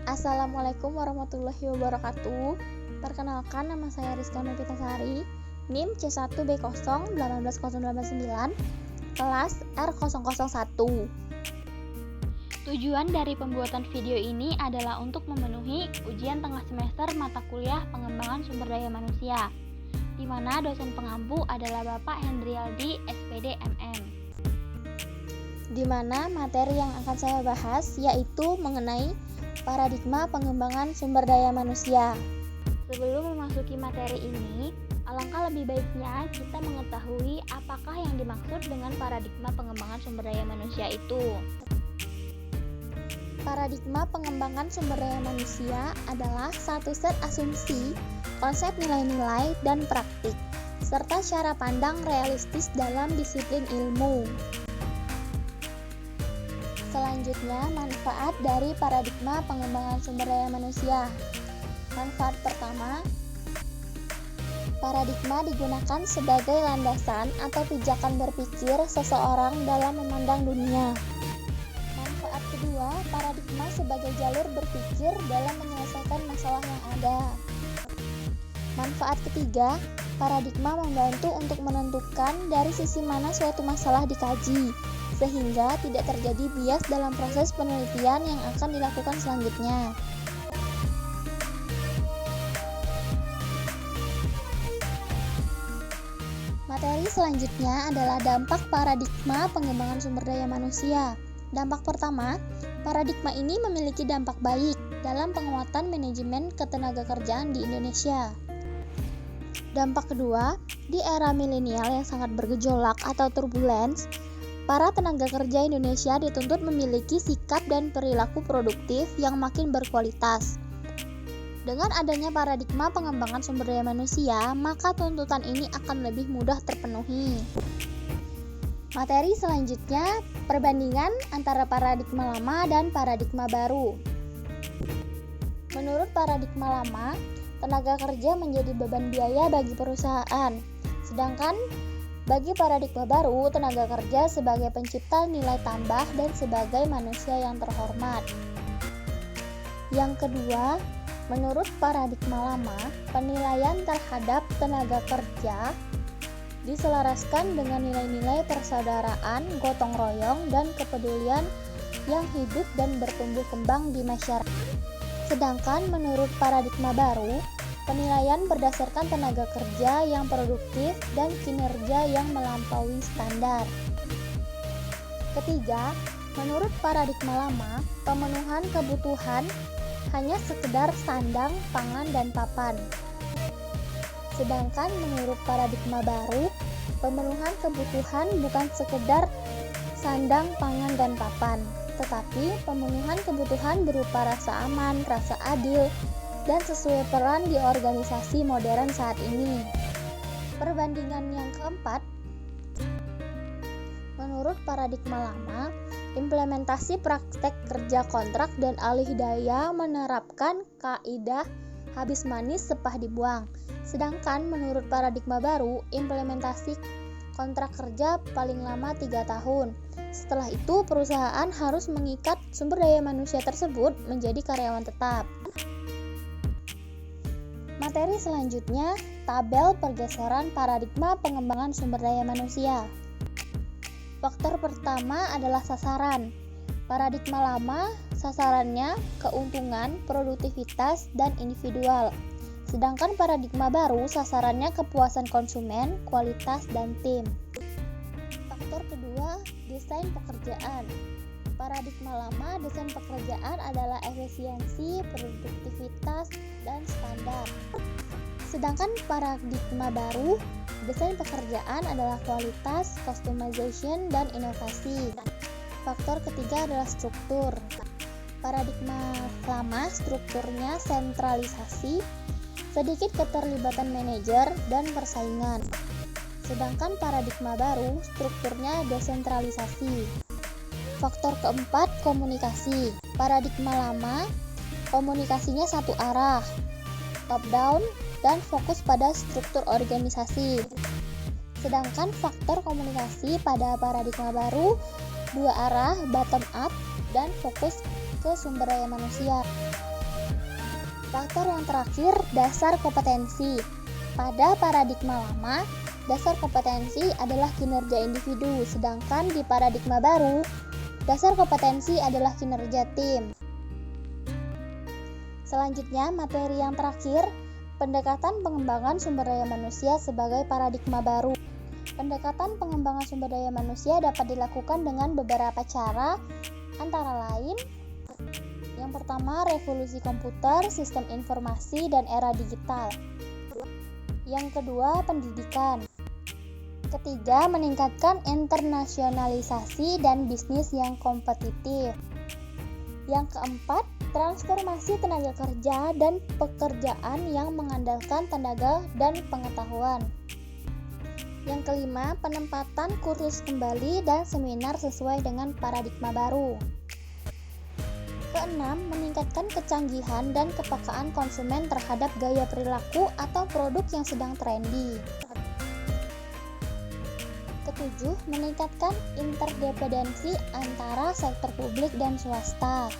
Assalamualaikum warahmatullahi wabarakatuh. Perkenalkan, nama saya Rizka Novitasari, NIM C1B01809, kelas R001. Tujuan dari pembuatan video ini adalah untuk memenuhi ujian tengah semester mata kuliah pengembangan sumber daya manusia, di mana dosen pengampu adalah Bapak Hendrialdi, SPD MM. Di mana materi yang akan saya bahas yaitu mengenai paradigma pengembangan sumber daya manusia. Sebelum memasuki materi ini, alangkah lebih baiknya kita mengetahui apakah yang dimaksud dengan paradigma pengembangan sumber daya manusia itu. Paradigma pengembangan sumber daya manusia adalah satu set asumsi, konsep nilai-nilai, dan praktik, serta cara pandang realistis dalam disiplin ilmu. Selanjutnya, manfaat dari paradigma pengembangan sumber daya manusia. Manfaat pertama, paradigma digunakan sebagai landasan atau pijakan berpikir seseorang dalam memandang dunia. Manfaat kedua, paradigma sebagai jalur berpikir dalam menyelesaikan masalah yang ada. Manfaat ketiga, paradigma membantu untuk menentukan dari sisi mana suatu masalah dikaji, sehingga tidak terjadi bias dalam proses penelitian yang akan dilakukan selanjutnya. Materi selanjutnya adalah dampak paradigma pengembangan sumber daya manusia. Dampak pertama, paradigma ini memiliki dampak baik dalam penguatan manajemen ketenagakerjaan di Indonesia. Dampak kedua, di era milenial yang sangat bergejolak atau turbulence, para tenaga kerja Indonesia dituntut memiliki sikap dan perilaku produktif yang makin berkualitas. Dengan adanya paradigma pengembangan sumber daya manusia, maka tuntutan ini akan lebih mudah terpenuhi. Materi selanjutnya, perbandingan antara paradigma lama dan paradigma baru. Menurut paradigma lama, tenaga kerja menjadi beban biaya bagi perusahaan, sedangkan bagi paradigma baru, tenaga kerja sebagai pencipta nilai tambah dan sebagai manusia yang terhormat. Yang kedua, menurut paradigma lama, penilaian terhadap tenaga kerja diselaraskan dengan nilai-nilai persaudaraan, gotong royong, dan kepedulian yang hidup dan bertumbuh kembang di masyarakat. Sedangkan menurut paradigma baru, penilaian berdasarkan tenaga kerja yang produktif dan kinerja yang melampaui standar. Ketiga, menurut paradigma lama, pemenuhan kebutuhan hanya sekedar sandang, pangan, dan papan. Sedangkan menurut paradigma baru, pemenuhan kebutuhan bukan sekedar sandang, pangan, dan papan, tetapi pemenuhan kebutuhan berupa rasa aman, rasa adil, dan sesuai peran di organisasi modern saat ini. Perbandingan yang keempat, menurut paradigma lama, implementasi praktek kerja kontrak dan alih daya menerapkan kaidah habis manis sepah dibuang. Sedangkan menurut paradigma baru, implementasi kontrak kerja paling lama 3 tahun. Setelah itu, perusahaan harus mengikat sumber daya manusia tersebut menjadi karyawan tetap. Materi selanjutnya, tabel pergeseran paradigma pengembangan sumber daya manusia. Faktor pertama adalah sasaran. Paradigma lama, sasarannya keuntungan, produktivitas, dan individual. Sedangkan paradigma baru, sasarannya kepuasan konsumen, kualitas, dan tim. Faktor kedua, desain pekerjaan. Paradigma lama, desain pekerjaan adalah efisiensi, produktivitas, dan standar. Sedangkan paradigma baru, desain pekerjaan adalah kualitas, customization, dan inovasi. Faktor ketiga adalah struktur. Paradigma lama, strukturnya sentralisasi, sedikit keterlibatan manajer, dan persaingan. Sedangkan paradigma baru, strukturnya desentralisasi. Faktor keempat, komunikasi. Paradigma lama, komunikasinya satu arah, top down, dan fokus pada struktur organisasi. Sedangkan faktor komunikasi pada paradigma baru, dua arah, bottom up, dan fokus ke sumber daya manusia. Faktor yang terakhir, dasar kompetensi. Pada paradigma lama, dasar kompetensi adalah kinerja individu, sedangkan di paradigma baru, dasar kompetensi adalah kinerja tim. Selanjutnya, materi yang terakhir, pendekatan pengembangan sumber daya manusia sebagai paradigma baru. Pendekatan pengembangan sumber daya manusia dapat dilakukan dengan beberapa cara, antara lain: yang pertama, revolusi komputer, sistem informasi, dan era digital. Yang kedua, pendidikan. Ketiga, meningkatkan internasionalisasi dan bisnis yang kompetitif. Yang keempat, transformasi tenaga kerja dan pekerjaan yang mengandalkan tenaga dan pengetahuan. Yang kelima, penempatan kursus kembali dan seminar sesuai dengan paradigma baru. Keenam, meningkatkan kecanggihan dan kepekaan konsumen terhadap gaya perilaku atau produk yang sedang trendy. Ketujuh, meningkatkan interdependensi antara sektor publik dan swasta.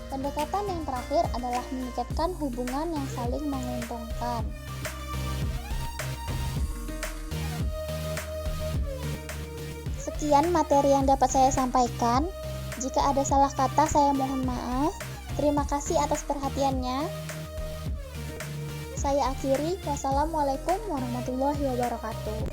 Pendekatan yang terakhir adalah meningkatkan hubungan yang saling menguntungkan. Sekian materi yang dapat saya sampaikan. Jika ada salah kata, saya mohon maaf. Terima kasih atas perhatiannya. Saya akhiri. Wassalamualaikum warahmatullahi wabarakatuh.